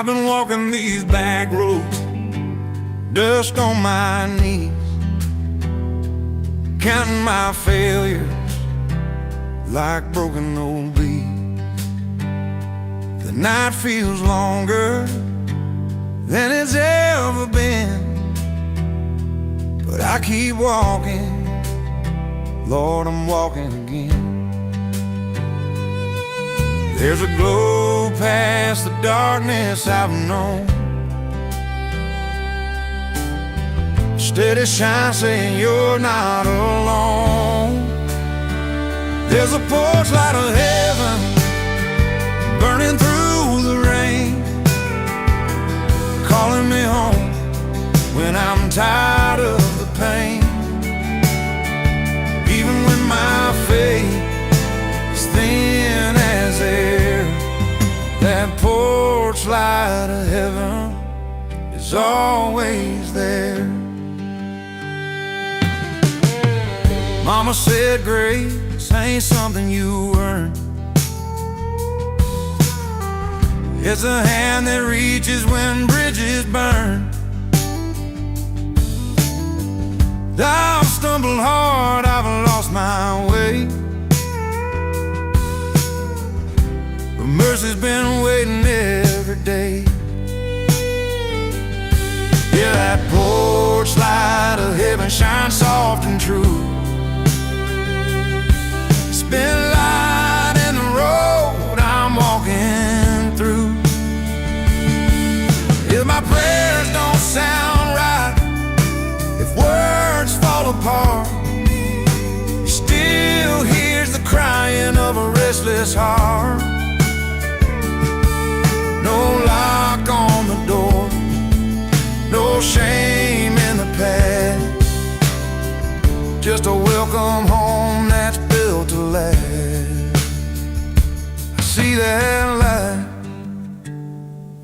I've been walking these back roads, dust on my knees, counting my failures like broken old bees. The night feels longer than it's ever been, but I keep walking, Lord, I'm walking again. There's a glow past the darkness I've known, steady shine saying you're not alone. There's a porch light of heaven burning through the rain, calling me home when I'm tired of the pain. Even when my faith is thin as air, that porch light of heaven is always there. Mama said grace ain't something you earn, it's a hand that reaches when bridges burn. I've stumbled hard, I've lost my way, but mercy's been waiting every day. Yeah, that porch light of heaven shines soft and true. It's been light in the road I'm walking through. If my prayers don't sound right, if words fall apart, he still hears the crying of a restless heart. No lock on the door, no shame in the past, just a welcome home that's built to last. I see that light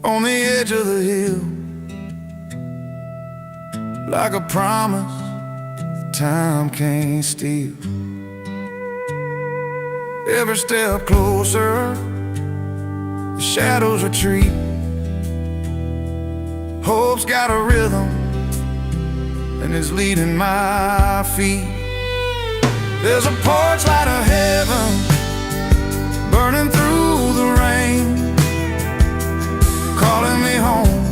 on the edge of the hill, like a promise that time can't steal. Every step closer, the shadows retreat. Hope's got a rhythm and is leading my feet. There's a porch light of heaven burning through the rain, calling me home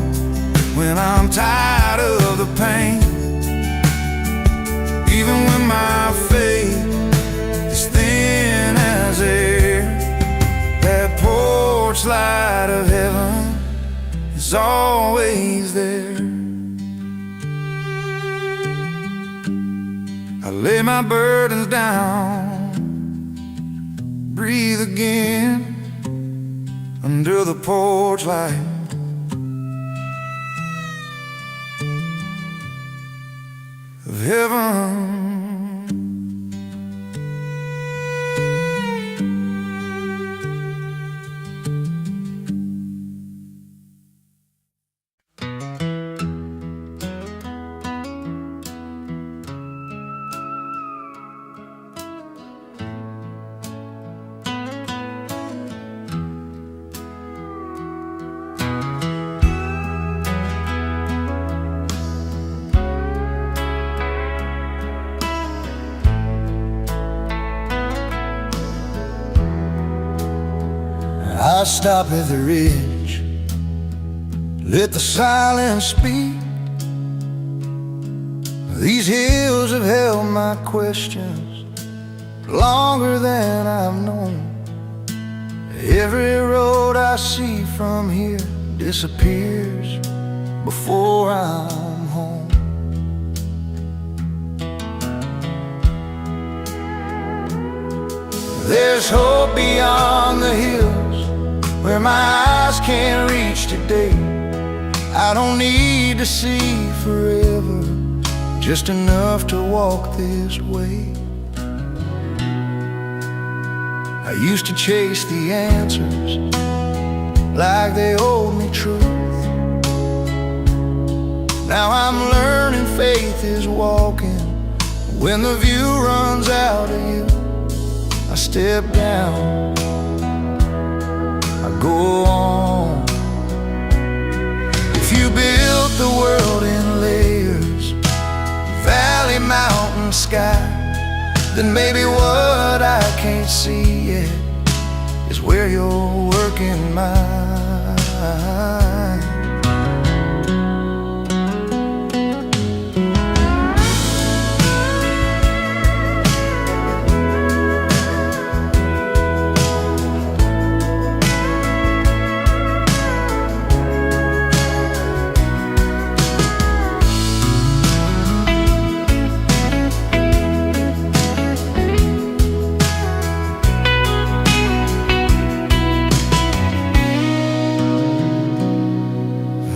when I'm tired of the pain. Even when my faith is thin as air, that porch light of heaven is always there. I lay my burdens down, breathe again under the porch light of heaven. I stop at the ridge, let the silence speak. These hills have held my questions longer than I've known. Every road I see from here disappears before I'm home. There's hope beyond the hills where my eyes can't reach today. I don't need to see forever, just enough to walk this way. I used to chase the answers like they owed me truth. Now I'm learning faith is walking when the view runs out of you. I step down, I go on, built the world in layers, valley, mountain, sky, then maybe what I can't see yet is where you're working mine.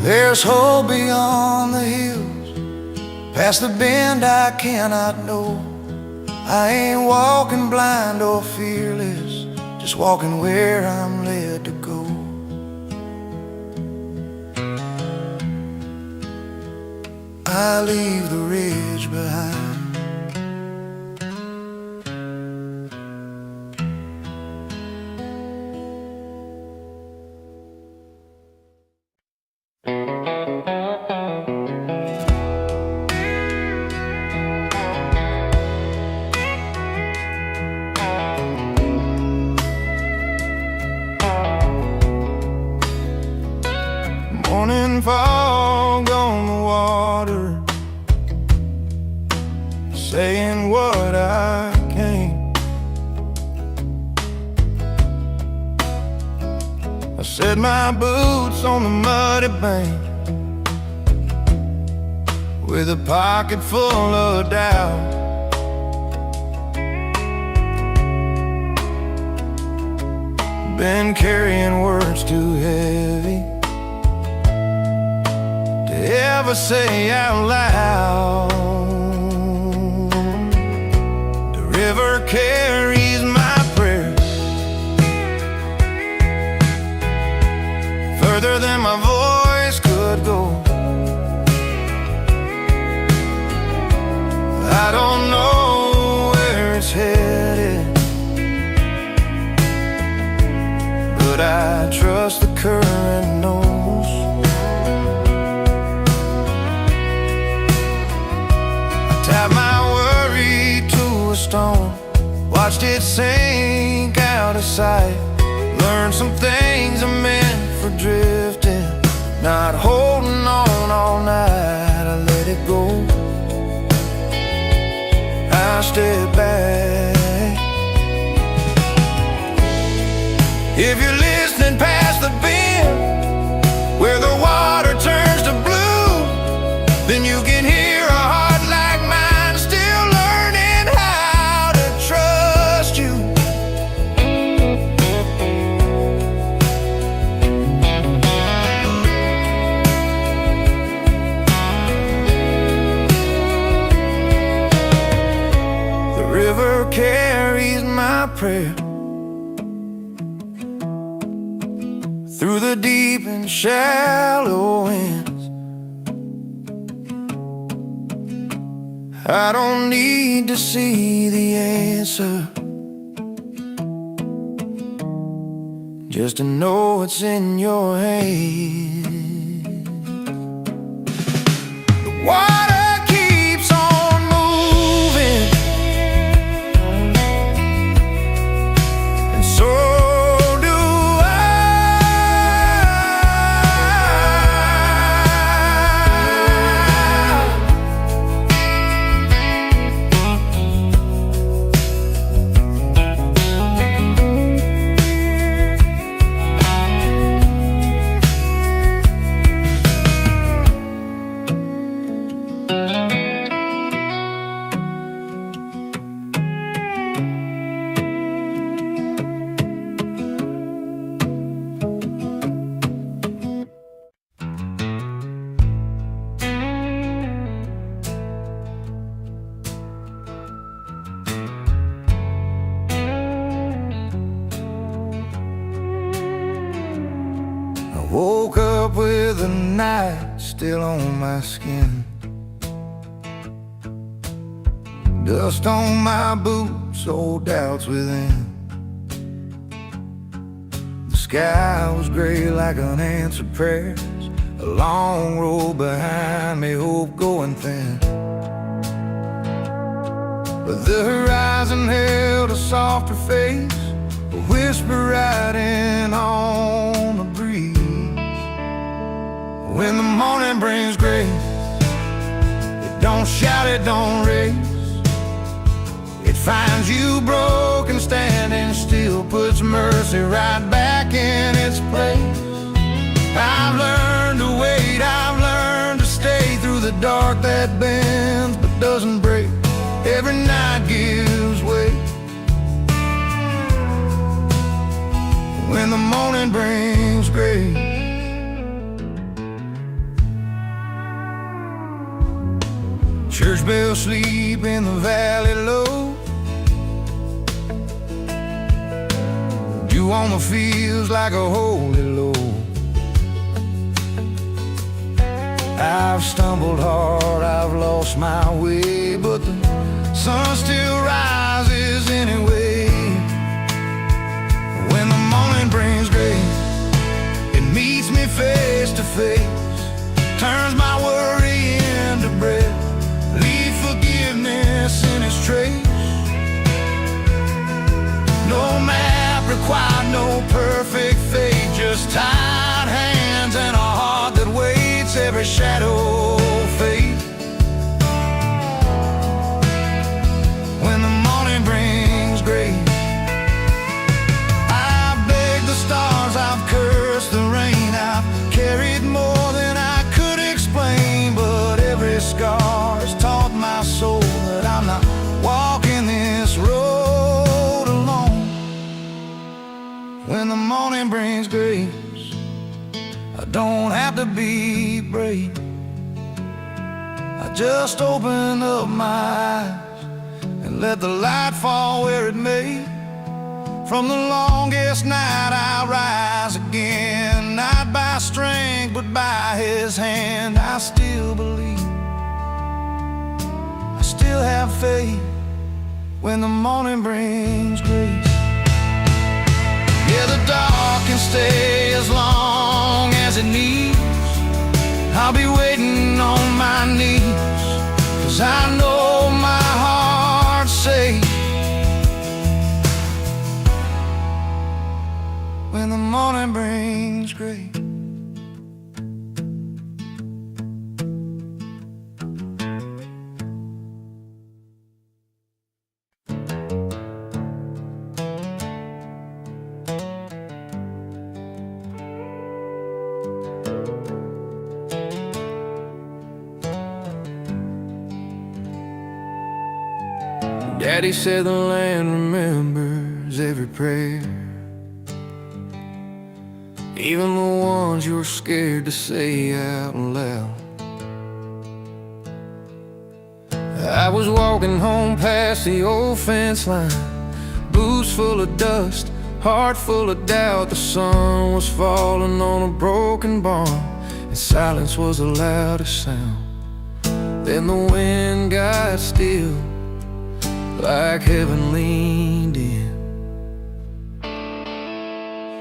There's hope beyond the hills, past the bend I cannot know. I ain't walking blind or fearless, just walking where I'm led to go. I leave the ridge behind. Morning fog on the water, saying what I can't. I set my boots on the muddy bank with a pocket full of doubt. Been carrying words too heavy ever say out loud. The river carries my prayers further than my voice could go. I don't know where it's headed, but I trust the current knows. Tied my worry to a stone, watched it sink out of sight. Learned some things are meant for drifting, not holding on all night. I let it go, I step back. If you're listening past the bend where the water turns to blue, then you can hear a heart like mine still learning how to trust you. The river carries my prayer through the deep and shallow ends. I don't need to see the answer, just to know it's in your hands. The water keeps on moving, and so do Woke up with the night still on my skin, dust on my boots, old doubts within. The sky was gray like unanswered prayers, A long road behind me, hope going thin. But the horizon held a softer face, a whisper riding on the breeze. When the morning brings grace, it don't shout, it don't race. It finds you broken, standing still, puts mercy right back in its place. I've learned to wait, I've learned to stay through the dark that bends but doesn't break. Every night gives way. When the morning brings grace, church bells sleep in the valley low. Dew on the fields like a holy load. I've stumbled hard, I've lost my way, but the sun still rises anyway. When the morning brings grace, it meets me face to face, turns my worry into bread, leave forgiveness in its trace. No map required, no perfect fate, just tied hands and a heart that waits every shadow fades. When the morning brings grace, I've begged the stars, I've cursed the rain, I've carried more than I could explain, but every scar's taught my soul that I'm not walking this road alone. When the morning brings grace, I don't have to be brave. I just open up my eyes and let the light fall where it may. From the longest night I'll rise again, not by strength but by His hand. I still believe, I still have faith when the morning brings grace. Yeah, the dark can stay as long as it needs. I'll be waiting on my knees, 'cause I know my heart's safe when the morning brings grace. Daddy said the land remembers every prayer, even the ones you're scared to say out loud. I was walking home past the old fence line, boots full of dust, heart full of doubt. The sun was falling on a broken barn, and silence was the loudest sound. Then the wind got still, like heaven leaned in.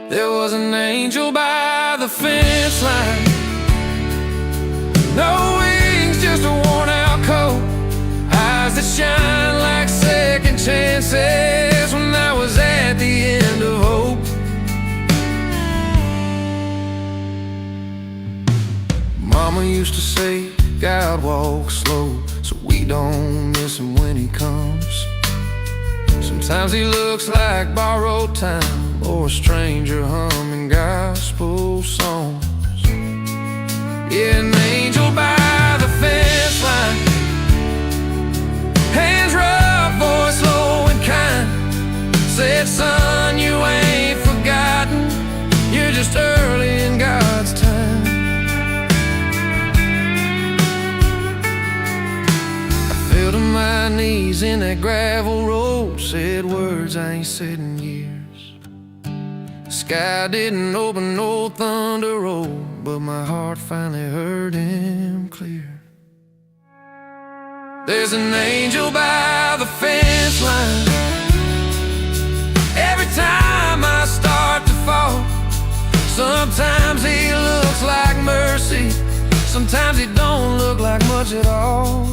There was an angel by the fence line, no wings, just a worn out coat, eyes that shine like second chances when I was at the end of hope. Mama used to say, God walks slow, so we don't miss him when he comes. Sometimes he looks like borrowed time, or a stranger humming gospel songs. Yeah, an angel by the fence line, hands rough, voice low and kind, said, son, you ain't forgotten, you're just early in God's time. I fell to my knees in that gravel road, said words I ain't said in years. The sky didn't open, no thunder rolled, but my heart finally heard him clear. There's an angel by the fence line, every time I start to fall. Sometimes he looks like mercy, sometimes it don't look like much at all.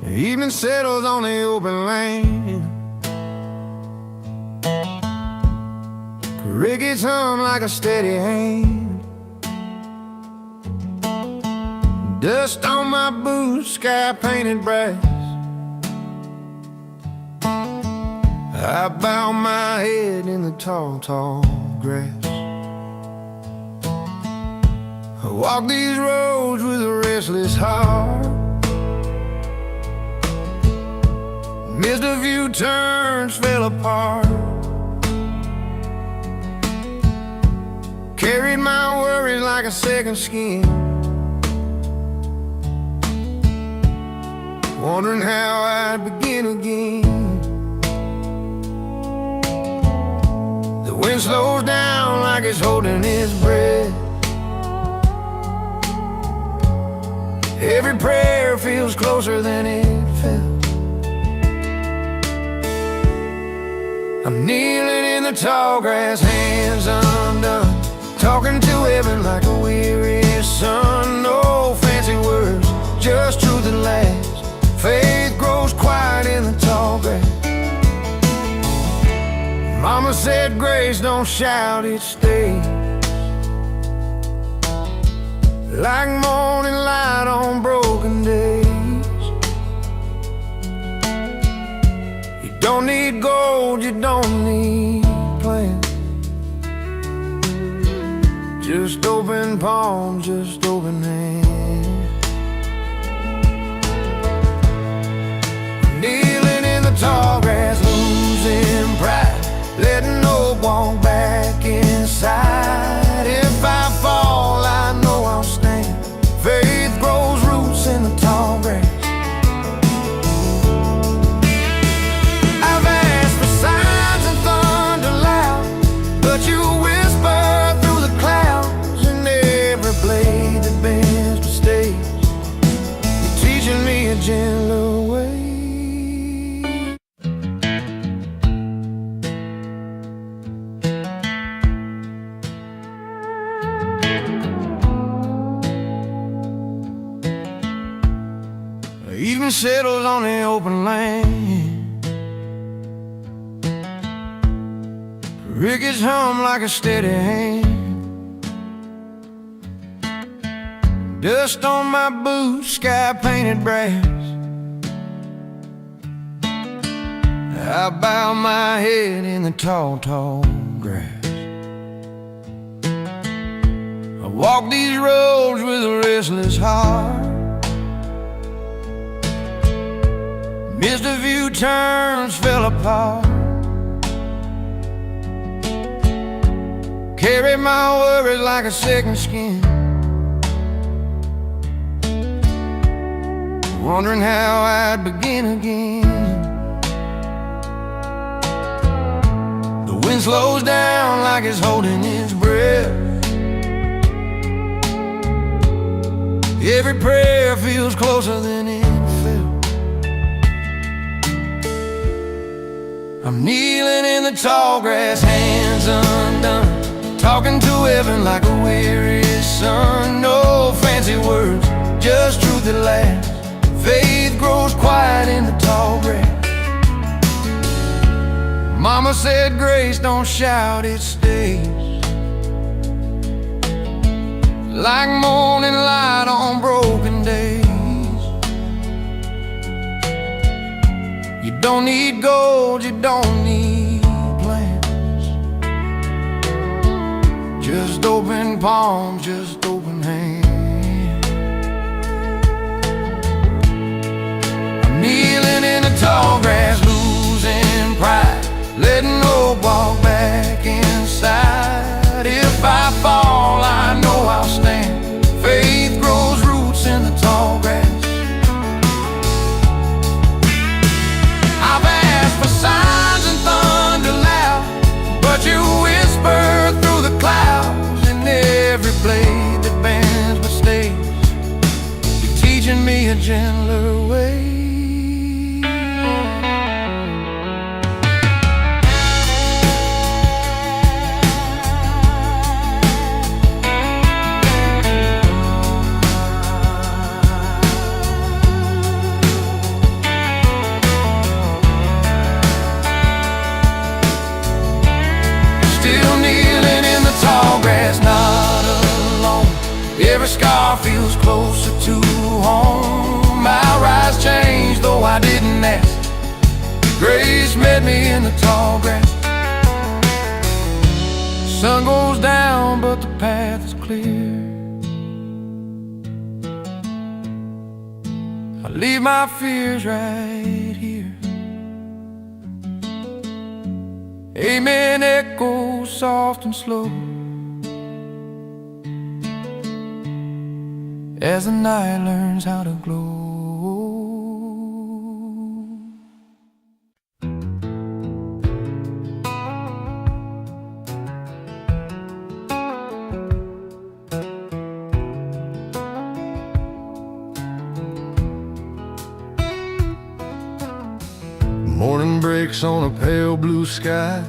Evening settles on the open lane. Crickets hum like a steady hand. Dust on my boots, sky painted brass. I bow my head in the tall, tall grass. I walk these roads with a restless heart. Missed a few turns, fell apart. Carried my worries like a second skin, wondering how I'd begin again. The wind slows down like it's holding its breath. Every prayer feels closer than it felt. I'm kneeling in the tall grass, hands undone, talking to heaven like a weary son. No fancy words, just truth that lasts. Faith grows quiet in the tall grass. Mama said grace don't shout, it stays. Like morning light on broken days. You don't need gold, you don't need plans. Just open palms, just open hands. Kneeling in the tall grass, losing pride, letting hope walk back inside. If I fall, I know I'll stand. Faith grows roots in the tall grass. I've asked for signs and thunder loud, but you whisper through the clouds. And every blade that bends to stays, you're teaching me a gentler way. Evening settles on the open land. Crickets hum like a steady hand. Dust on my boots, sky painted brass. I bow my head in the tall, tall grass. I walk these roads with a restless heart. Missed a few turns, fell apart. Carried my worries like a second skin, wondering how I'd begin again. The wind slows down like it's holding its breath. Every prayer feels closer than it felt. I'm kneeling in the tall grass, hands undone, talking to heaven like a weary son. No fancy words, just truth that lasts. Faith grows quiet in the tall grass. Mama said grace don't shout, it stays. Like morning light on broken days. You don't need gold, you don't need plans. Just open palms, just open hands. I'm kneeling in the tall grass, losing pride, letting hope walk back inside. If I fall, I know I'll stand. Faith grows roots in the Every scar feels closer to home. My rise changed, though I didn't ask. Grace met me in the tall grass. Sun goes down, but the path is clear. I leave my fears right here. Amen echoes soft and slow as the night learns how to glow. Morning breaks on a pale blue sky.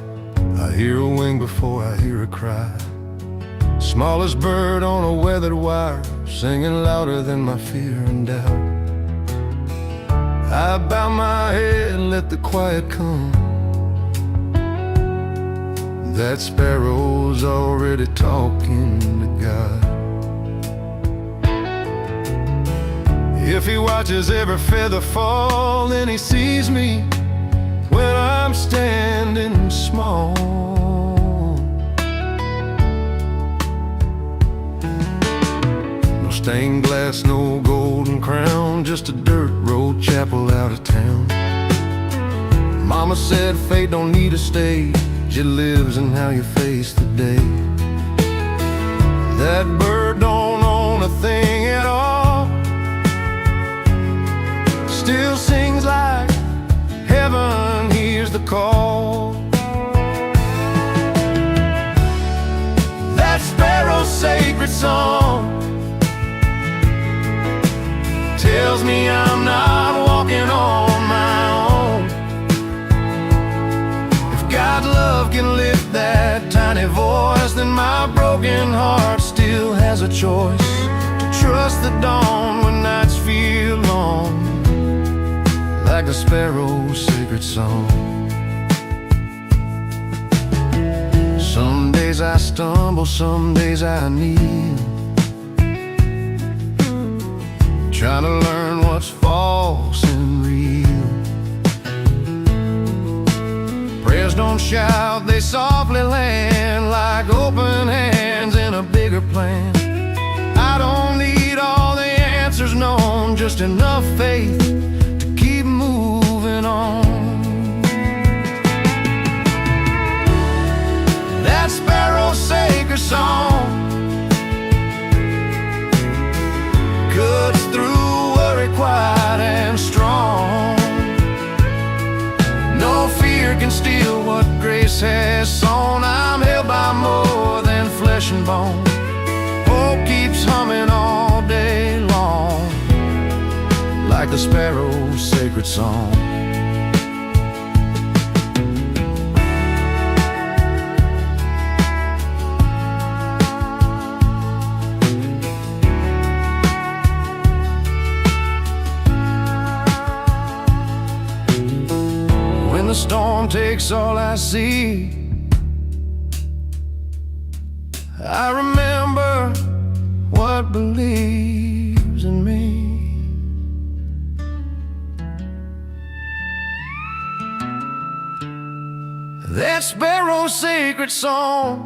I hear a wing before I hear a cry. Smallest bird on a weathered wire, singing louder than my fear and doubt. I bow my head and let the quiet come. That sparrow's already talking to God. If he watches every feather fall, then he sees me when I'm standing small. No stained glass, no golden crown, just a dirt road chapel out of town. Mama said fate don't need a stage, it lives in how you face the day. That bird don't own a thing at all, still sings like heaven hears the call. That sparrow's sacred song tells me I'm not walking on my own. If God's love can lift that tiny voice, then my broken heart still has a choice to trust the dawn when nights feel long, like the sparrow's sacred song. Some days I stumble, some days I kneel, trying to learn what's false and real. Prayers don't shout, they softly land like open hands in a bigger plan. I don't need all the answers known, just enough faith to keep moving on. That sparrow's sacred song cuts through worry quiet and strong. No fear can steal what grace has sown. I'm held by more than flesh and bone. Hope keeps humming all day long, like the sparrow's sacred song. When the storm takes all I see, I remember what believes in me. That sparrow's sacred song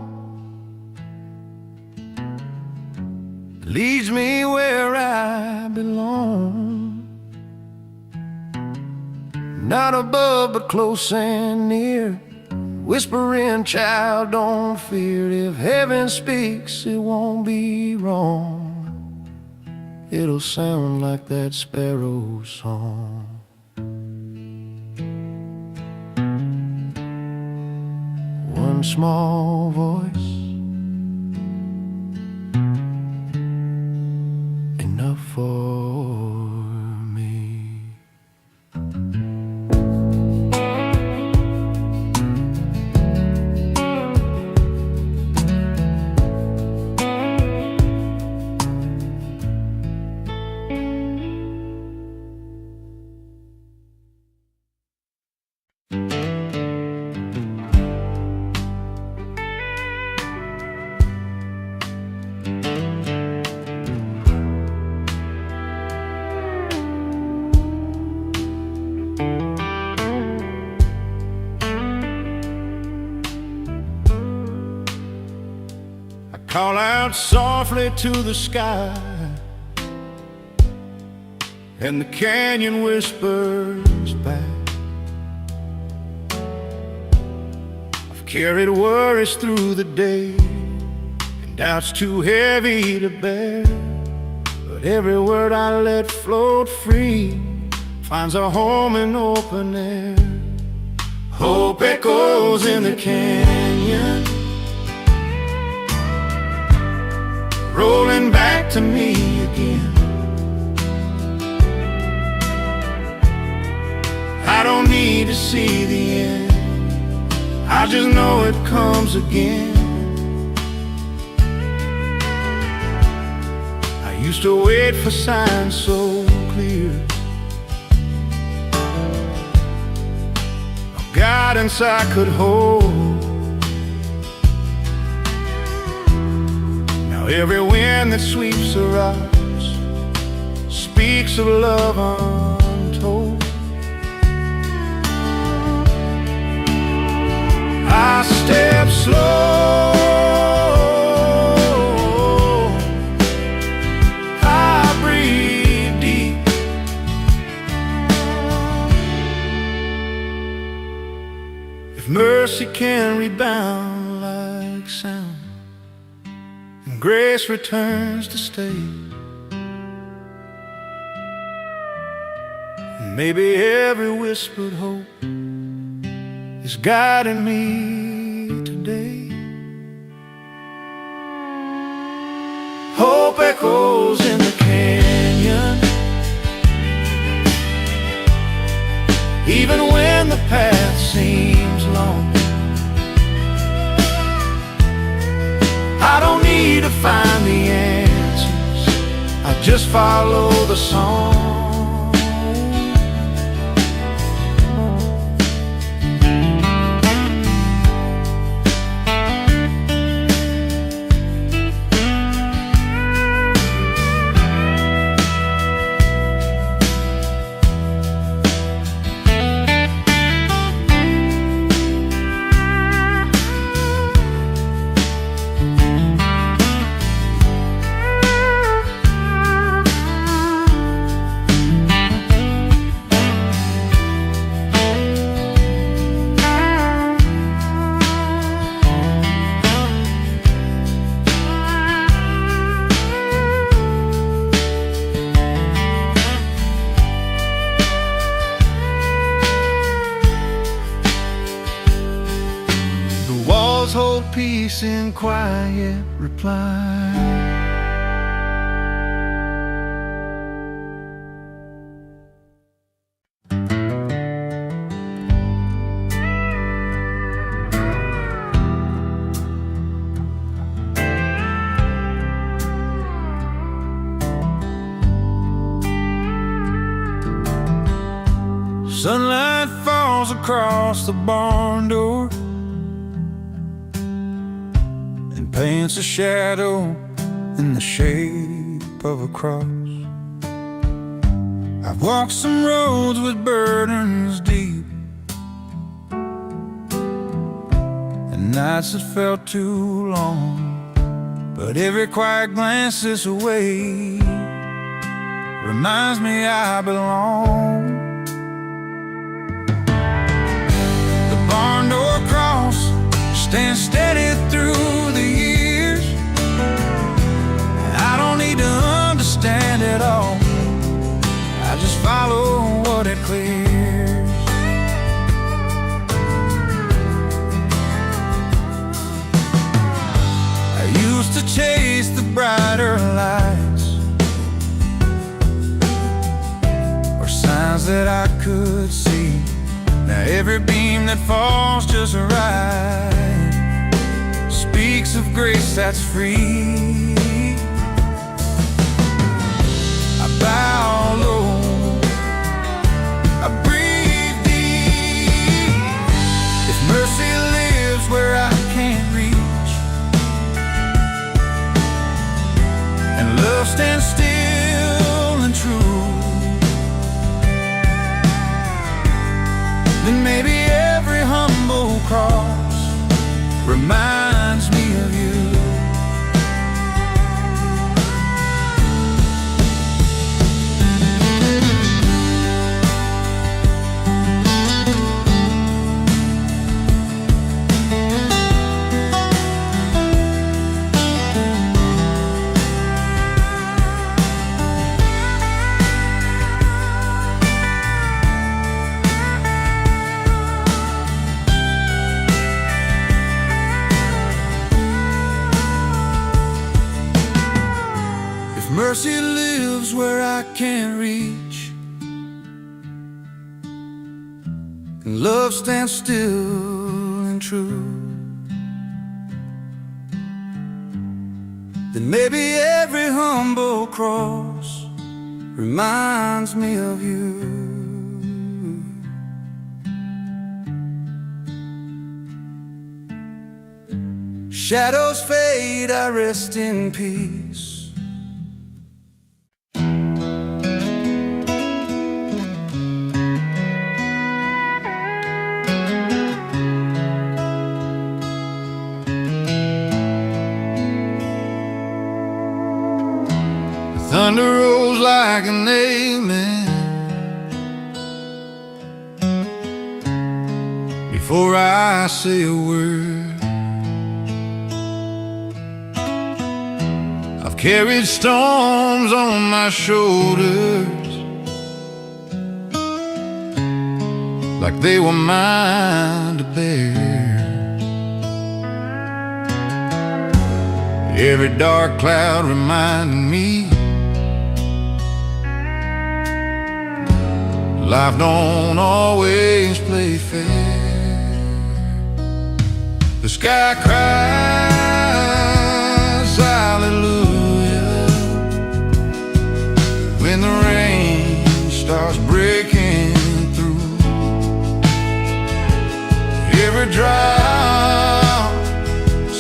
leads me where I belong. Not above but close and near, whispering, child, don't fear. If heaven speaks, it won't be wrong. It'll sound like that sparrow's song. One small voice, enough for me. call out softly to the sky, and the canyon whispers back. I've carried worries through the day, and doubts too heavy to bear, but every word I let float free finds a home in open air. Hope echoes in the canyon, rolling back to me again. I don't need to see the end, I just know it comes again. I used to wait for signs so clear, of guidance I could hold. Now every wind that sweeps the rocks speaks of love untold. I step slow, I breathe deep. If mercy can rebound like sound, and grace returns to stay, and maybe every whispered hope is guiding me today. Hope echoes in the canyon, even when the path seems long. I don't need to find the answers, I just follow the song. Hold peace in quiet reply. Sunlight falls across the barn door, paints a shadow in the shape of a cross. I've walked some roads with burdens deep, and nights that felt too long, but every quiet glance this way reminds me I belong. The barn door cross stands steady through the years, and I don't need to understand it all, I just follow what it clears. I used to chase the brighter lights, or signs that I could see. Now every beam that falls just right speaks of grace that's free. I bow low, I breathe deep. If mercy lives where I can't reach, and love stands still and true, then maybe every humble cross reminds me of you. mercy lives where I can't reach, and love stands still and true. Then maybe every humble cross reminds me of you. Shadows fade, I rest in peace. The thunder rolls like an amen before I say a word. I've carried storms on my shoulders like they were mine to bear. Every dark cloud reminded me life don't always play fair. The sky cries hallelujah when the rain starts breaking through. Every drop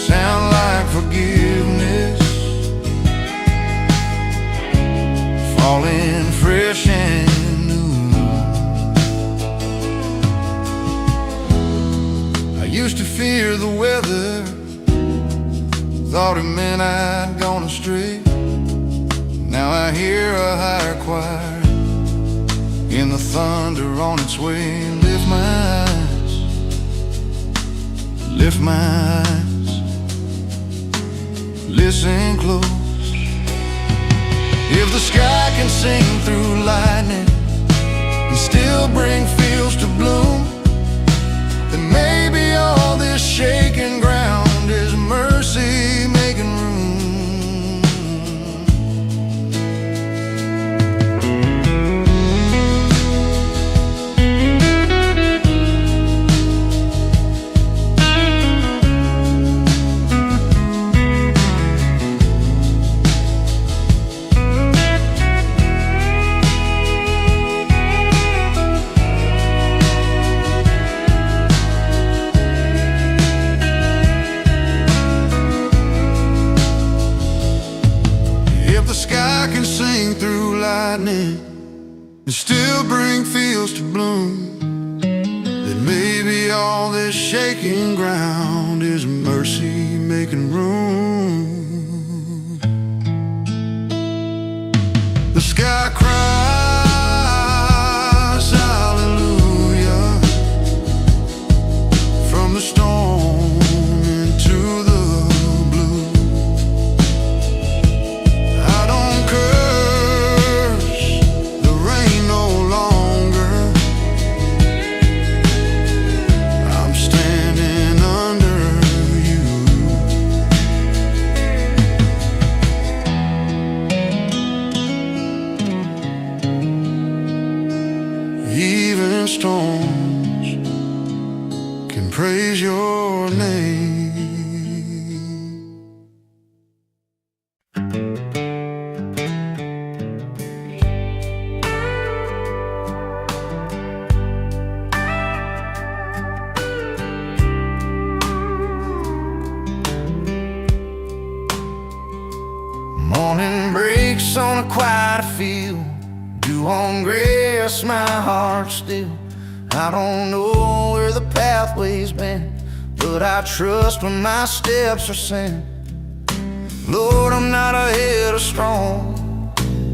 sound like forgiveness falling fresh and used to fear the weather, thought it meant I'd gone astray. Now I hear a higher choir in the thunder on its way. Lift my eyes, lift my eyes, listen close. If the sky can sing through lightning and still bring fields to bloom, then maybe all this shaking ground is mercy making room. And still bring fields to bloom, then maybe all this shaking ground is mercy making room. The sky cries hallelujah from the storm into the blue. I don't curse storms can praise your name. Morning breaks on a quiet field, dew on grass, my heart still. I don't know where the pathway's been, but I trust when my steps are sent. Lord, I'm not ahead or strong.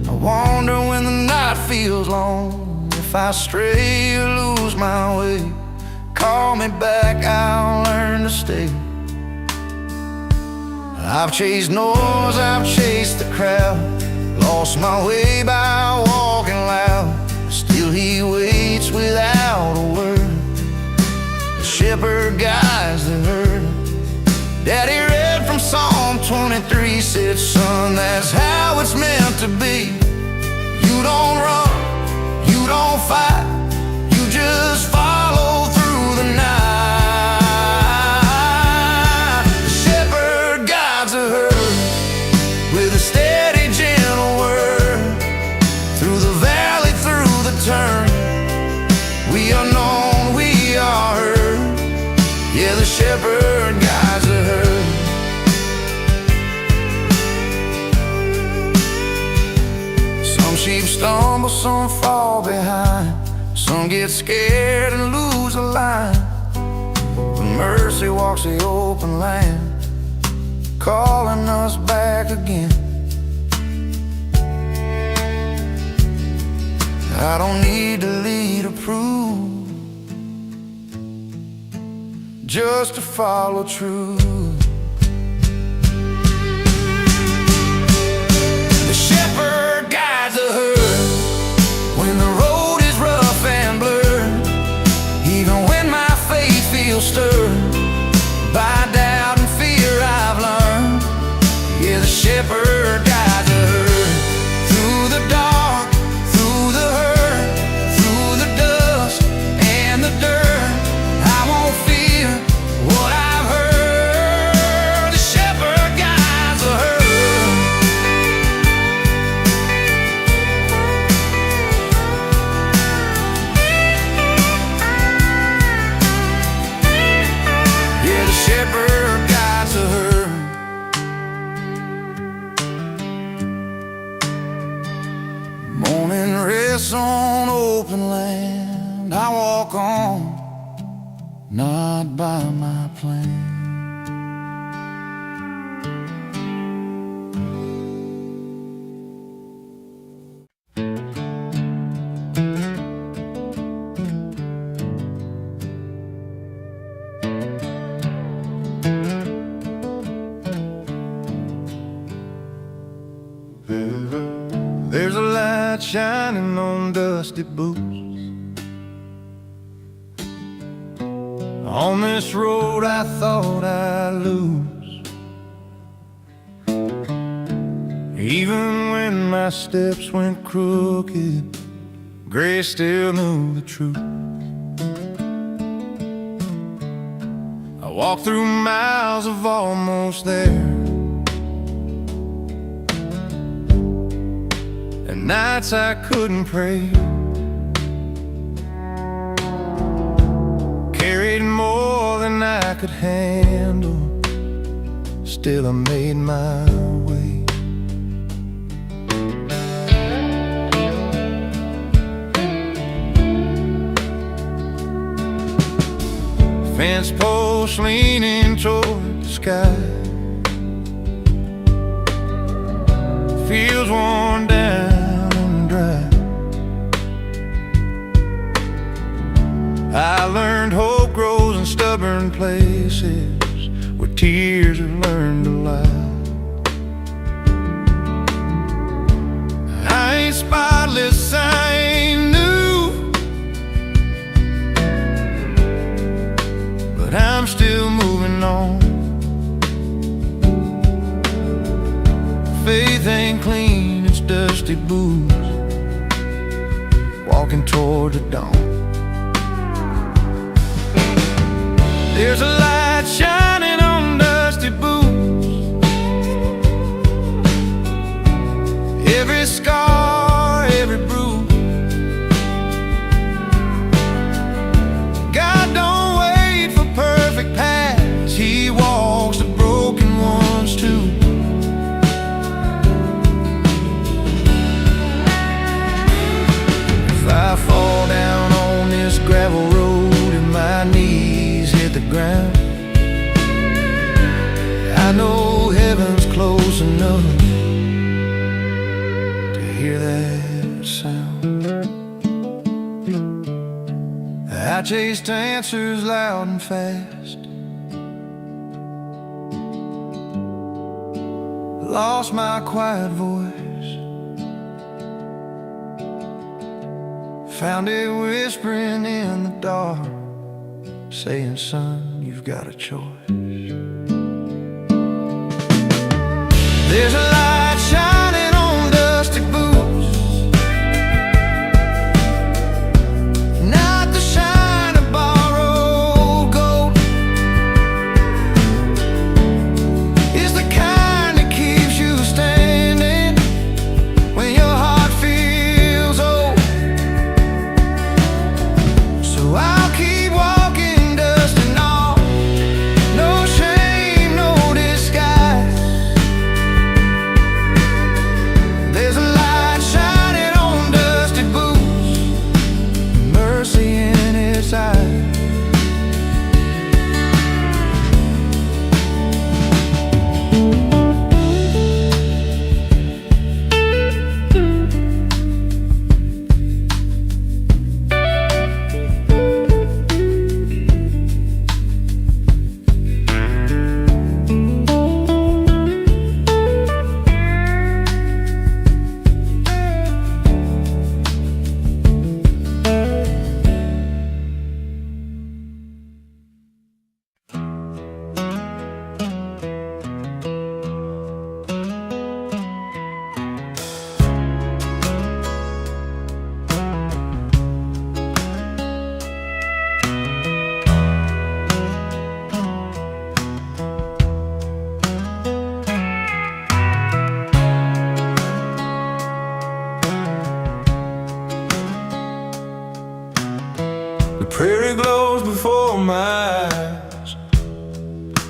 I wander when the night feels long. If I stray or lose my way, call me back, I'll learn to stay. I've chased noise, I've chased the crowd, lost my way by walking loud. Still he waits without a word. The shepherd guides the herd. Daddy read from Psalm 23, said Son, that's how it's meant to be. You don't run, you don't fight, you just follow through the night. The shepherd guides the herd with a steady, gentle word. Through the valley, through the turn, we are known, we are heard. Yeah, the shepherd guides the herd. Some sheep stumble, some fall behind, some get scared and lose a line. But mercy walks the open land, calling us back again. I don't need to lead or prove, just to follow truth. The shepherd guides the herd when the road is rough and blurred. Even when my faith feels stirred by doubt and fear, I've learned. Yeah, the shepherd guides the herd through the dark, through the hurt, through the dust and the dirt. I won't fear what I've heard. The shepherd guides the herd. Yeah, the shepherd guides the herd. Morning rests on open land, I walk on, not by my plan. There's a light shining on dusty boots. On this road I thought I'd lose. Even when my steps went crooked, grace still knew the truth. I walked through miles of almost there, and nights I couldn't pray. Carried more than I could handle, still I made my way. Fence post leaning toward the sky, fields worn down and dry. I learned hope grows in stubborn places where tears have learned to lie. I ain't spotless, I ain't new, but I'm still moving on. Faith ain't clean, it's dusty boots, walking toward the dawn. There's a light shining on dusty boots. Every scar, every bruise. God don't wait for perfect paths, He walks the broken ones too. If I fall down on this gravel road and my knees hit the ground, I know heaven's close enough to hear that sound. I chased answers loud and fast, lost my quiet voice, found it whispering in the dark, saying, son, you've got a choice. There's a light inside. Prairie glows before my eyes.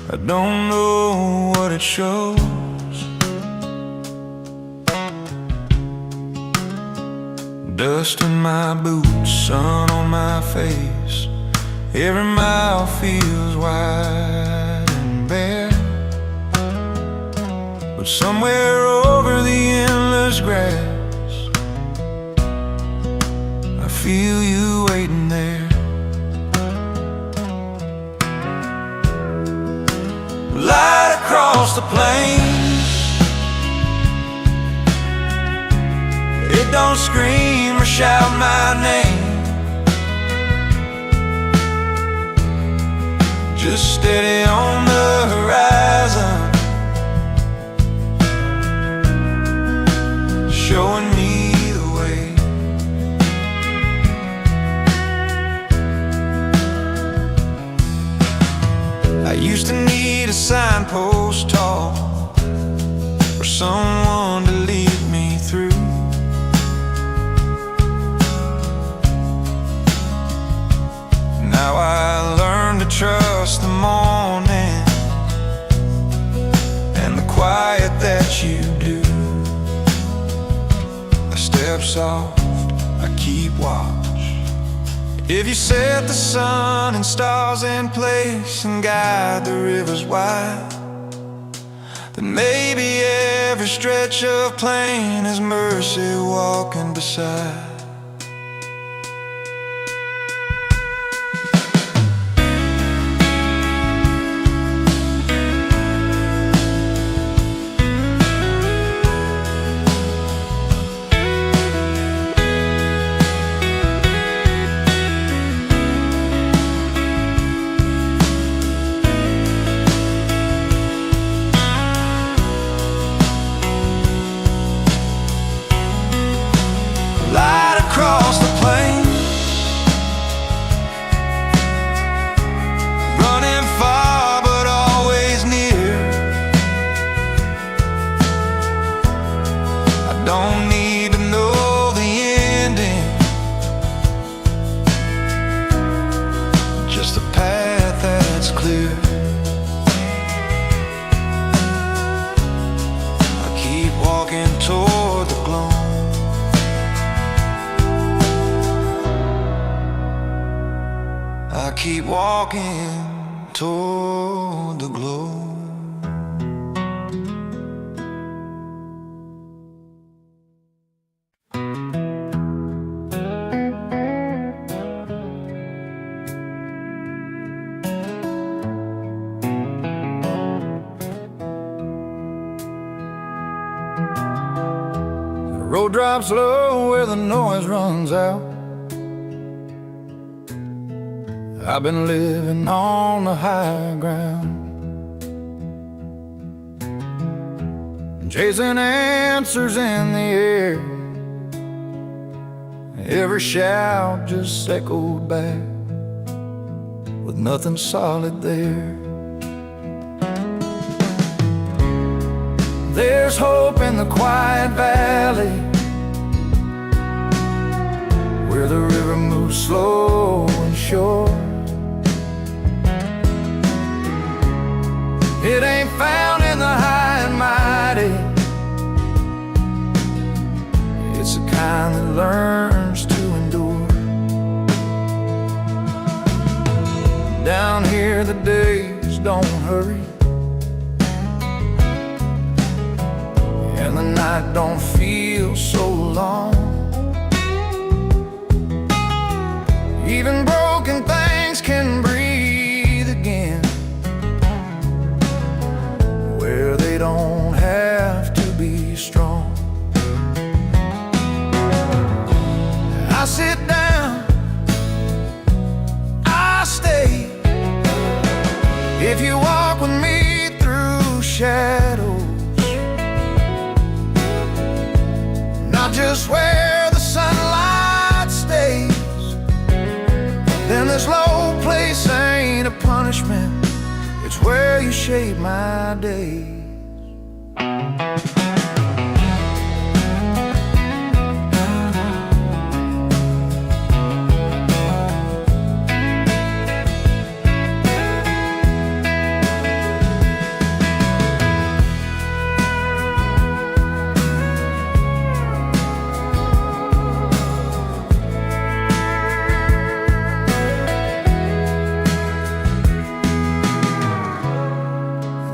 I don't know what it shows. Dust in my boots, sun on my face. Every mile feels wide and bare. But somewhere over the endless grass, I feel you waiting there. Light across the plains, it don't scream or shout my name, just steady on the horizon, showing me the way. I used to need a signpost tall for someone to lead me through. Now I learn to trust the morning and the quiet that you do. I step soft, I keep watch. If you set the sun and stars in place and guide the rivers wide, then maybe every stretch of plain is mercy walking beside. Across the plains, running far but always near. I don't need to know the ending, just a path that's clear. I keep walking toward the glow. I keep walking toward the glow. The road drops low where the noise runs out. I've been living on the high ground, chasing answers in the air. Every shout just echoed back with nothing solid there. There's hope in the quiet valley, where the river moves slow and sure. It ain't found in the high and mighty, it's the kind that learns to endure. Down here the days don't hurry, and the night don't feel so long. Even broken things can breathe again, where they don't have to be strong. I sit down, I stay, if you walk with me through shadows, not just where the sunlight stays. Then this low place ain't a punishment, it's where you shape my days.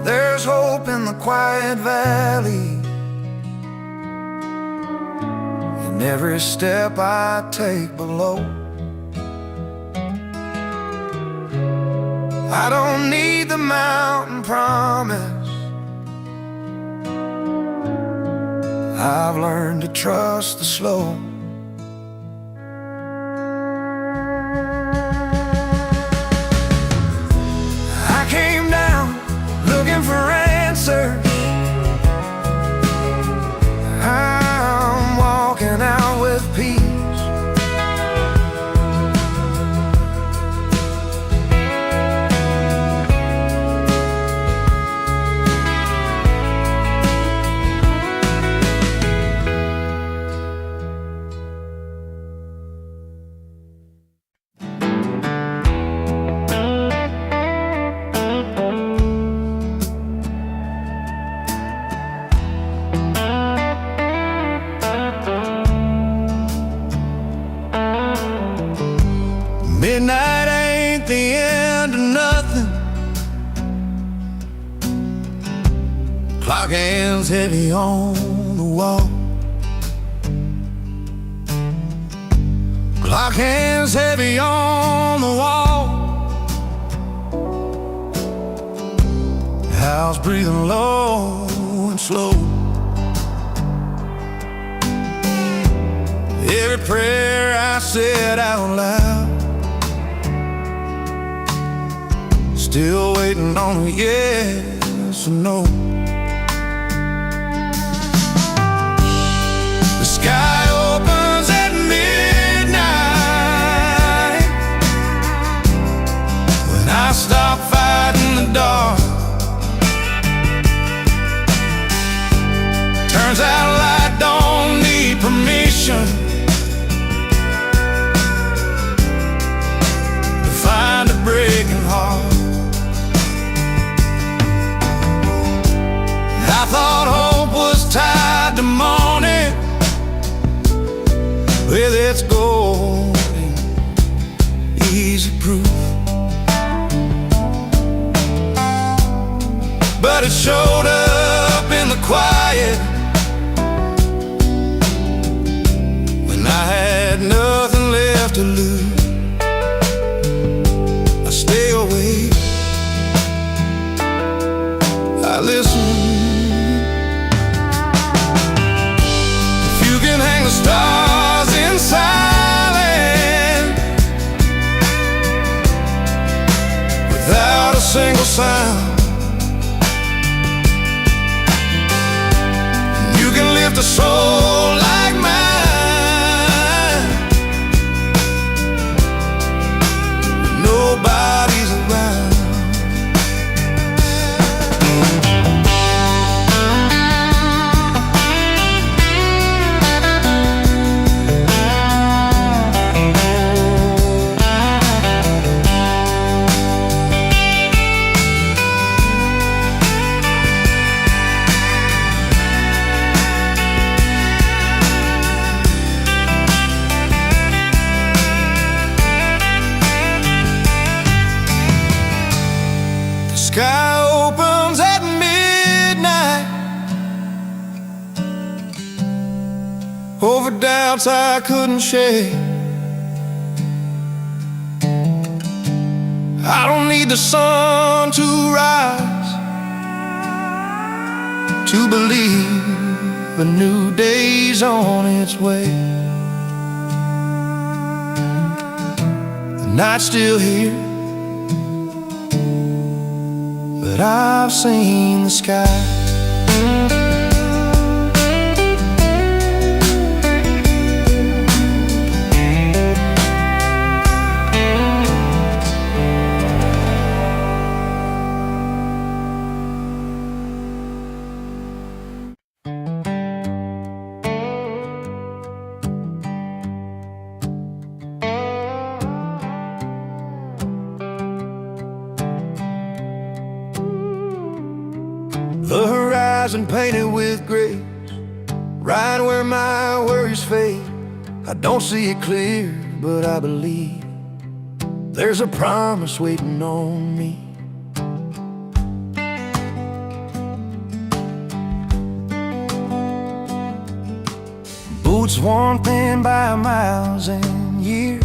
There's hope in the quiet valley, in every step I take below. I don't need the mountain promise, I've learned to trust the slow. I came down looking for answers, I'm walking out with peace. Midnight ain't the end of nothing, clock hands heavy on the wall. Clock hands heavy on the wall. House breathing low and slow. Every prayer I said out loud, still waiting on a yes or no. The sky opens at midnight when I stop fighting the dark. Turns out light don't need permission to find a breaking heart. I thought hope was tied to morning with its golden, easy proof, but it showed up in the quiet when I had nothing left to lose. I stay awake, I listen. The stars in silence without a single sound. You can lift a soul like mine, nobody's around. doubts I couldn't shake. I don't need the sun to rise to believe a new day's on its way. The night's still here, but I've seen the sky. The horizon painted with grace, right where my worries fade. I don't see it clear, but I believe there's a promise waiting on me. Boots worn thin by miles and years,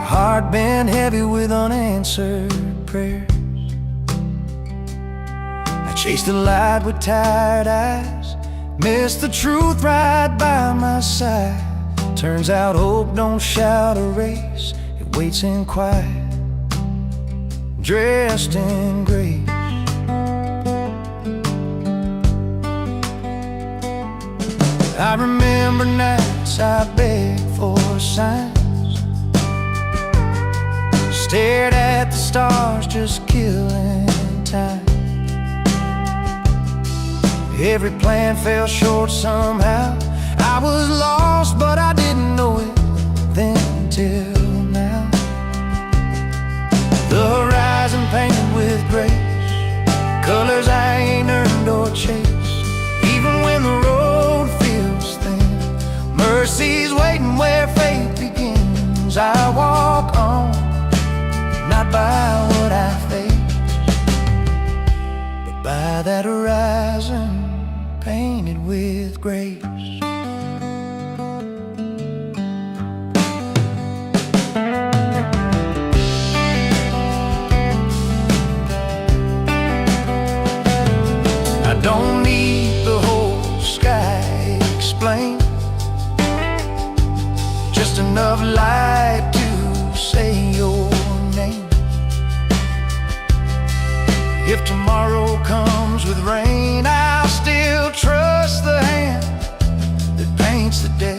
heart bent heavy with unanswered prayers. Chase the light with tired eyes, miss the truth right by my side. Turns out hope don't shout a race, it waits in quiet, dressed in grace. I remember nights I begged for signs, stared at the stars just killing time. Every plan fell short somehow. I was lost, but I didn't know it then till now. The horizon painted with grace, colors I ain't earned or chased. Even when the road feels thin, mercy's waiting where faith begins. I walk on, not by what I face, but by that horizon painted with grace. I don't need the whole sky explained, just enough light to say your name. If tomorrow comes with rain, I'll still trust the hand that paints the day.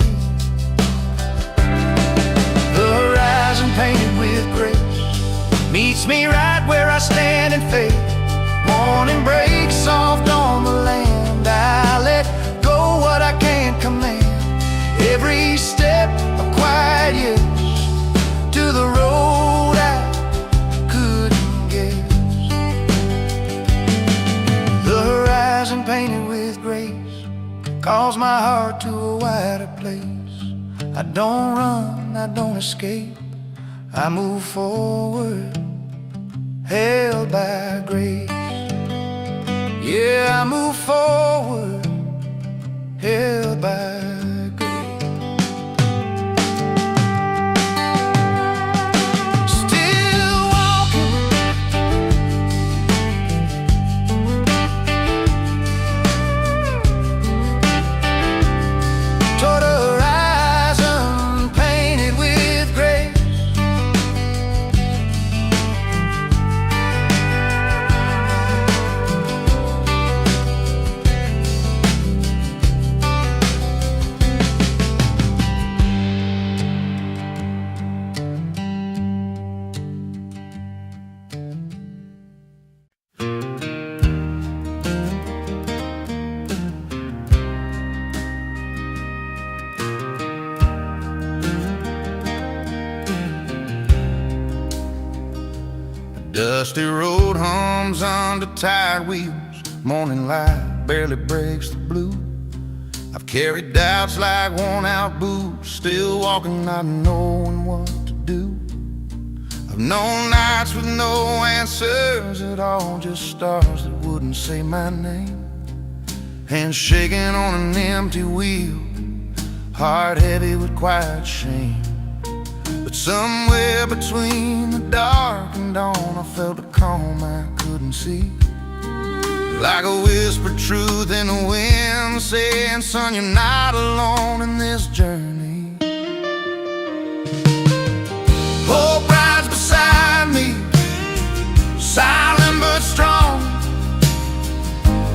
The horizon painted with grace meets me right where I stand in faith. Morning breaks soft on the land, I let go what I can't command. Every step a quiet yes to the road I couldn't guess. The horizon painted with grace calls my heart to a wider place. I don't run, I don't escape, I move forward, held by grace. Yeah, I move forward, held by grace. Still walking, toward a horizon painted with grace. Dusty road hums under tired wheels, morning light barely breaks the blue. I've carried doubts like worn out boots, still walking not knowing what to do. I've known nights with no answers at all, just stars that wouldn't say my name. hands shaking on an empty wheel, heart heavy with quiet shame. But somewhere between the dark and dawn, I felt a calm I couldn't see, like a whispered truth in the wind, saying, son, you're not alone in this journey. Hope rides beside me, silent but strong.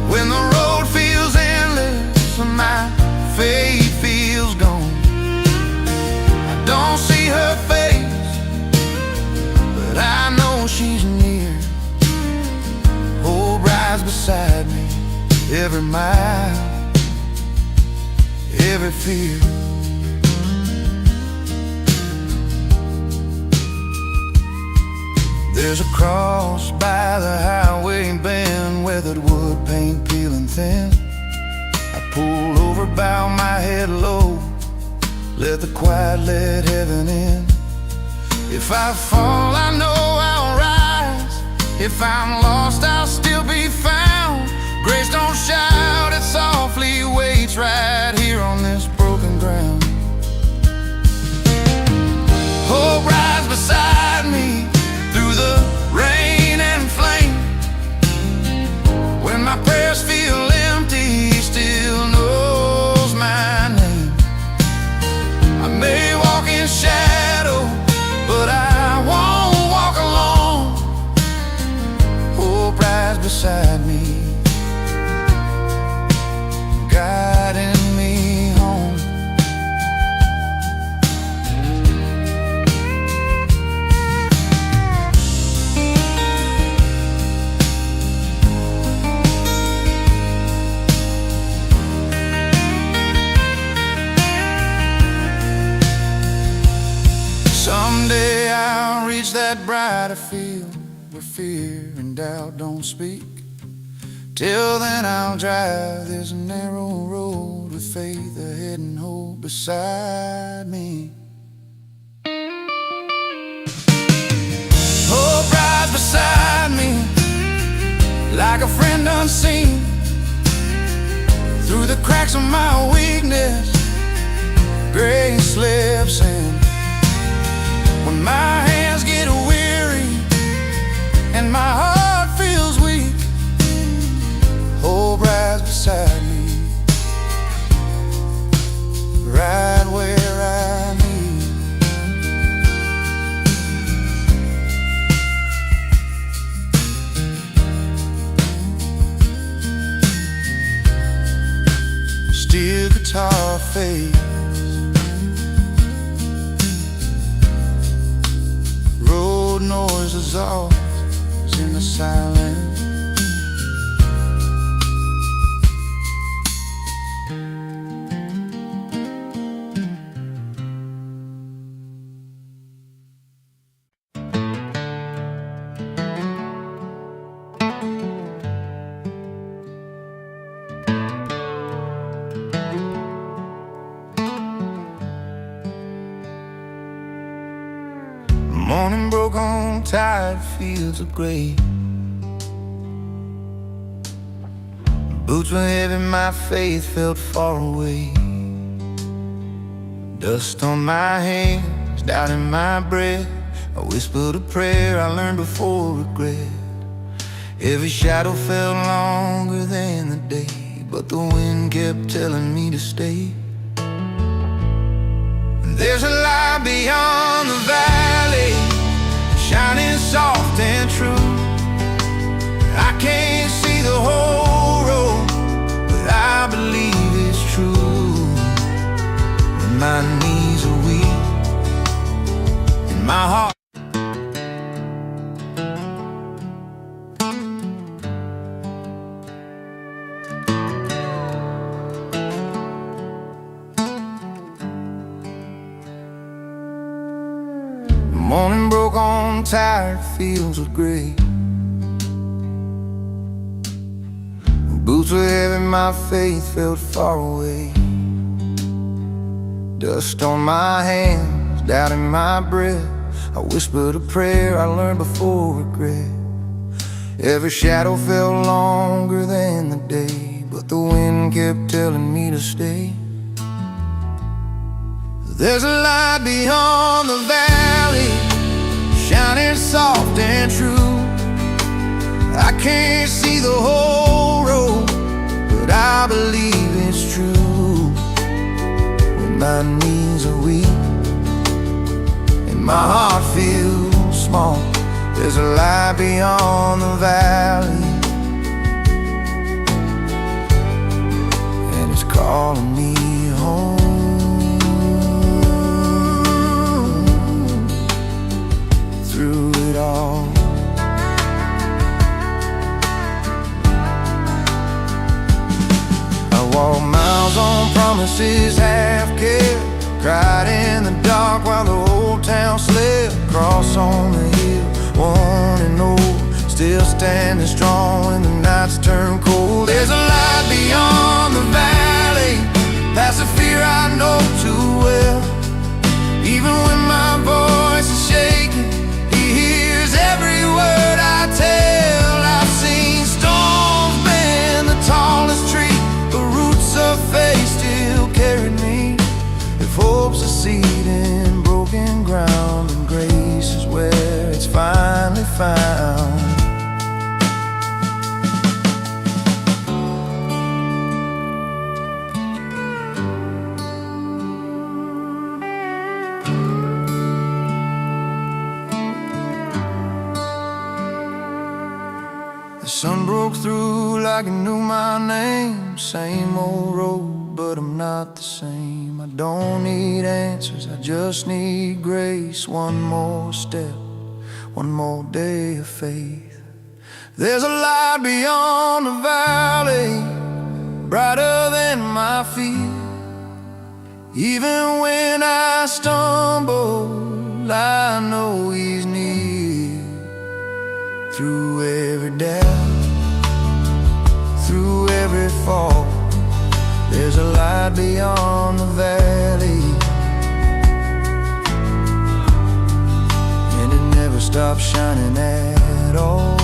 When the road feels endless and my faith feels gone, I don't see her face, but I know she's near. Hope rides beside me, every mile, every fear. There's a cross by the highway bend, weathered wood paint peeling thin. I pull over, bow my head low, let the quiet let heaven in. If I fall, I know I'll rise. If I'm lost, I'll still be found. Grace don't shout, it softly waits right here on this broken ground. Hope rides beside me through the rain and flame. When my prayers feel empty, he still knows my name. I may walk in shadow, but I won't walk alone. Hope rides beside me, guiding me home. Someday I'll reach that brighter field where fear and doubt don't speak. Till then I'll drive this narrow road with faith ahead and hope beside me. Hope rides beside me like a friend unseen. Through the cracks of my weakness, grace slips in. When my hands get weary and my heart feels weak, hope rides beside me, right where I need. Steel guitar fades, road noise dissolves in the silence. Morning broke on tired fields of gray. Boots were heavy, my faith felt far away. Dust on my hands, doubt in my breath. I whispered a prayer I learned before regret. Every shadow felt longer than the day, but the wind kept telling me to stay. There's a light beyond the valley, shining soft and true. I can't see the whole road, but I believe it's true. When my knees are weak and my heart morning broke on tired fields of gray. Boots were heavy, my faith felt far away. Dust on my hands, doubt in my breath. I whispered a prayer I learned before regret. Every shadow felt longer than the day, but the wind kept telling me to stay. There's a light beyond the valley, shining soft and true. I can't see the whole road, but I believe it's true. When my knees are weak and my heart feels small, there's a light beyond the valley, and it's calling me home. Through it all, I walked miles on promises half kept, cried in the dark while the old town slept. Cross on the hill, one and old, still standing strong when the nights turn cold. There's a light beyond the valley, past the fear I know too well. Even when my voice is shaking, He hears every word I tell. I've seen storms bend the tallest tree, the roots of faith still carried me. If hope's a seed in broken ground, and grace is where it's finally found. The sun broke through like it knew my name. Same old road, but I'm not the same. I don't need answers, I just need grace. One more step, one more day of faith. There's a light beyond the valley, brighter than my feet. Even when I stumble, I know He's near. Through every doubt, through every fall, there's a light beyond the valley, and it never stops shining at all.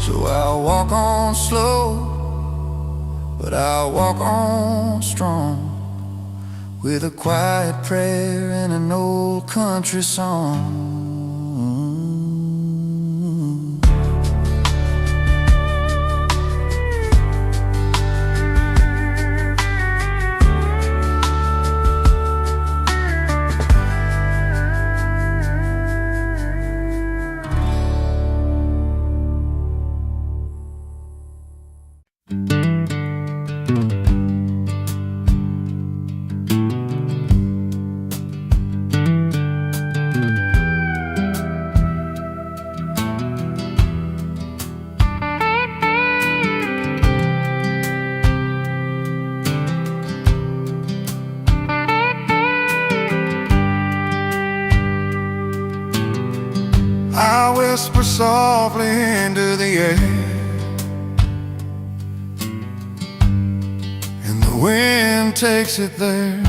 So I'll walk on slow, but I'll walk on strong, with a quiet prayer and an old country song. I whisper softly into the air, and the wind takes it there.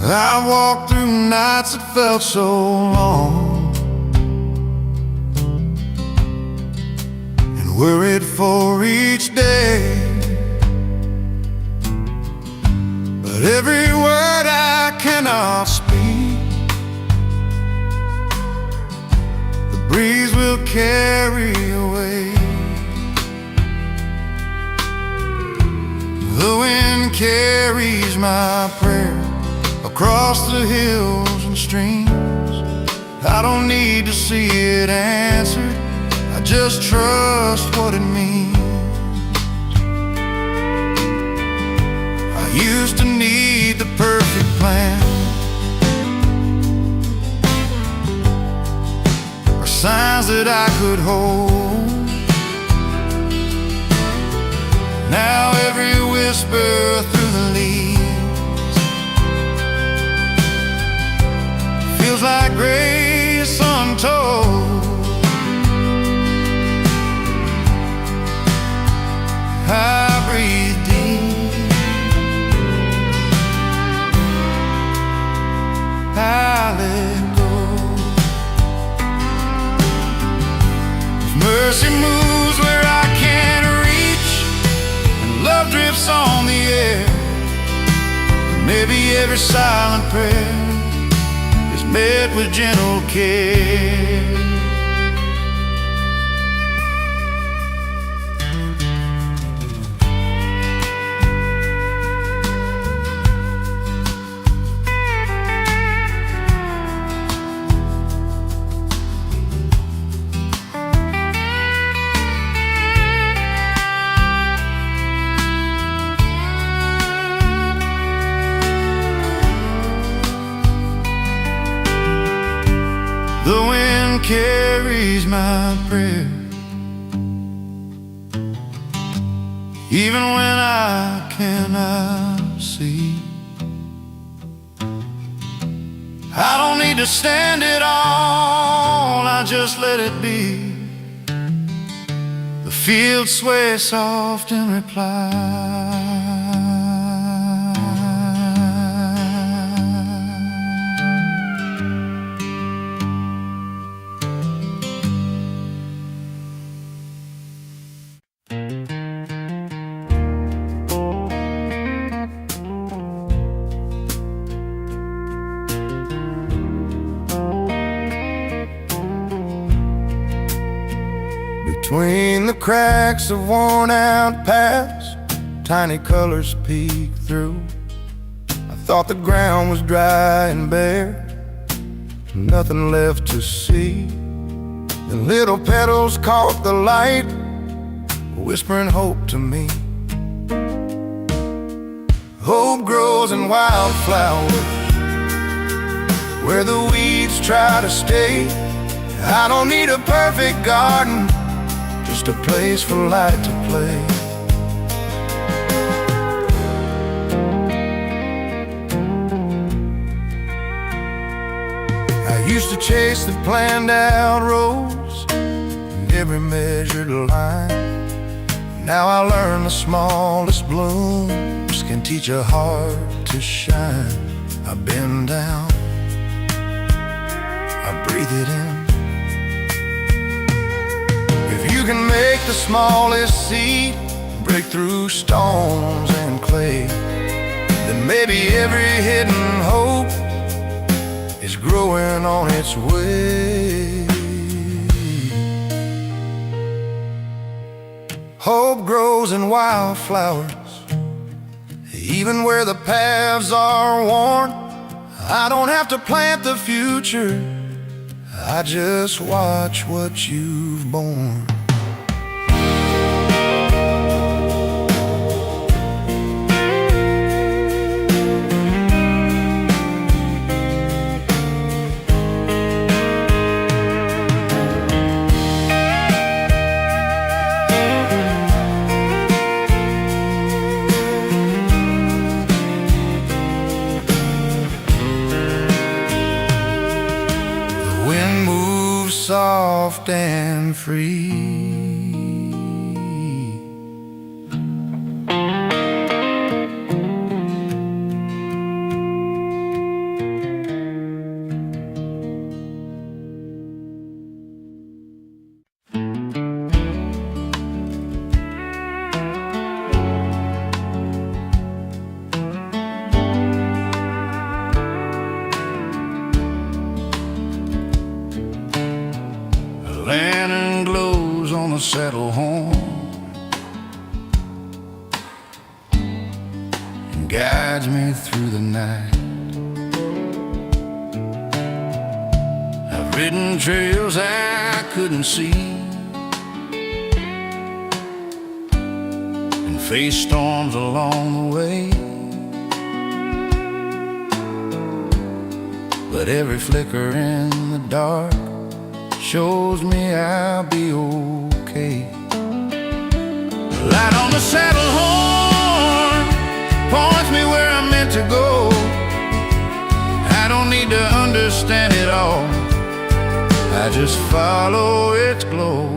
I walked through nights that felt so long, and worried for each day. But every word I cannot speak, breeze will carry away. The wind carries my prayer across the hills and streams. I don't need to see it answered, I just trust what it means. I used to need the perfect plan, signs that I could hold. Now every whisper through the leaves feels like grace untold. I breathe deep, I let go. Mercy moves where I can't reach, and love drifts on the air. Maybe every silent prayer is met with gentle care. The wind carries my prayer, even when I cannot see. I don't need to stand it all, I just let it be. The fields sway soft in reply. Between the cracks of worn-out paths, tiny colors peek through. I thought the ground was dry and bare, nothing left to see. The little petals caught the light, whispering hope to me. Hope grows in wildflowers, where the weeds try to stay. I don't need a perfect garden, just a place for light to play. I used to chase the planned out roads and every measured line. Now I learn the smallest blooms can teach a heart to shine. I bend down, I breathe it in. You can make the smallest seed break through stones and clay, then maybe every hidden hope is growing on its way. Hope grows in wildflowers, even where the paths are worn. I don't have to plant the future, I just watch what you've born. Soft and free. Lantern glows on the saddle horn and guides me through the night. I've ridden trails I couldn't see and faced storms along the way, but every flicker in the dark shows me I'll be okay. Light on the saddle horn points me where I'm meant to go. I don't need to understand it all, I just follow its glow.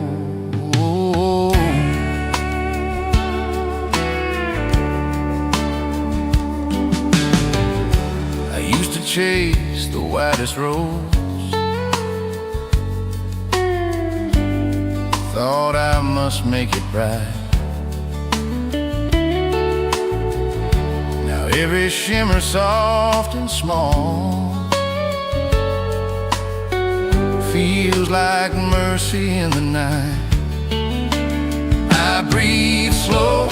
I used to chase the widest roads, thought must make it right. Now every shimmer soft and small feels like mercy in the night. I breathe slow,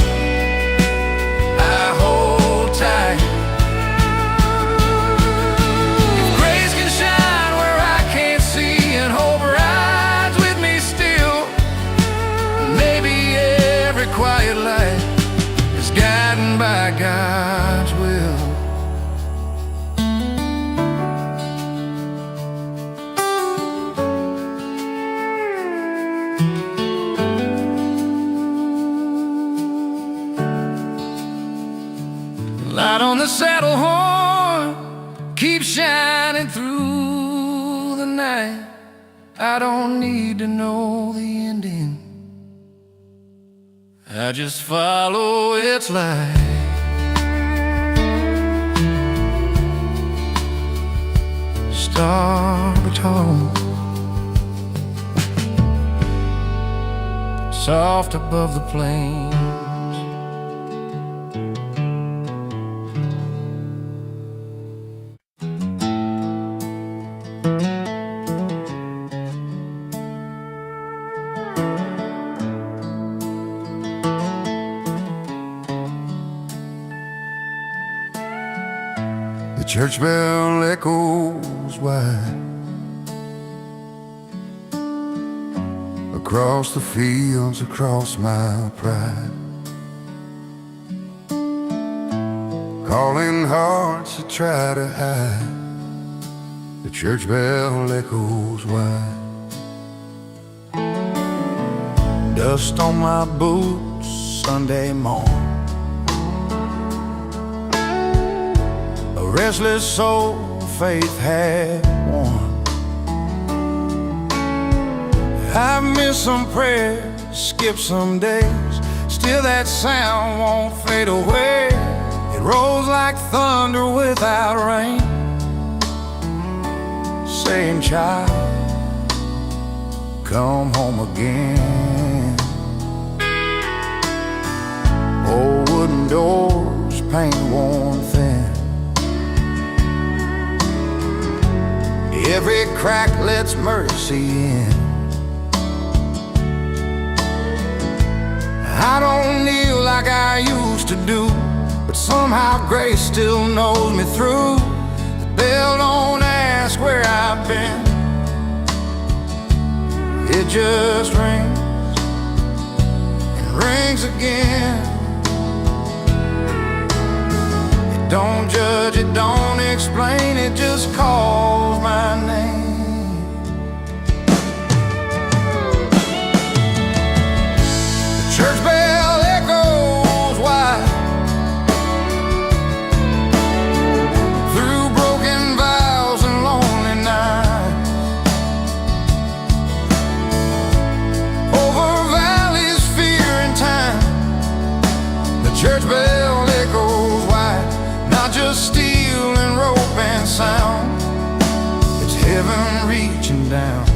I hold tight. If grace can shine where I can't see, and hope rides with me still, maybe every quiet light is guided by God's will. Light on the saddle horn keeps shining through the night. I don't need to know the ending, I just follow its light. Starboard home, soft above the plains. The church bell echoes wide across the fields, across my pride, calling hearts that try to hide. The church bell echoes wide. Dust on my boots Sunday morn, a restless soul faith had won. I've missed some prayers, skipped some days, still that sound won't fade away. It rolls like thunder without rain, saying, child, come home again. Old wooden doors, paint worn thin, every crack lets mercy in. I don't kneel like I used to do, but somehow grace still knows me through. The bell don't ask where I've been, it just rings and rings again. It don't judge, it don't explain, it just calls my name. Church bell echoes wide through broken vows and lonely nights, over valleys, fear and time. The church bell echoes wide, not just steel and rope and sound, it's heaven reaching down.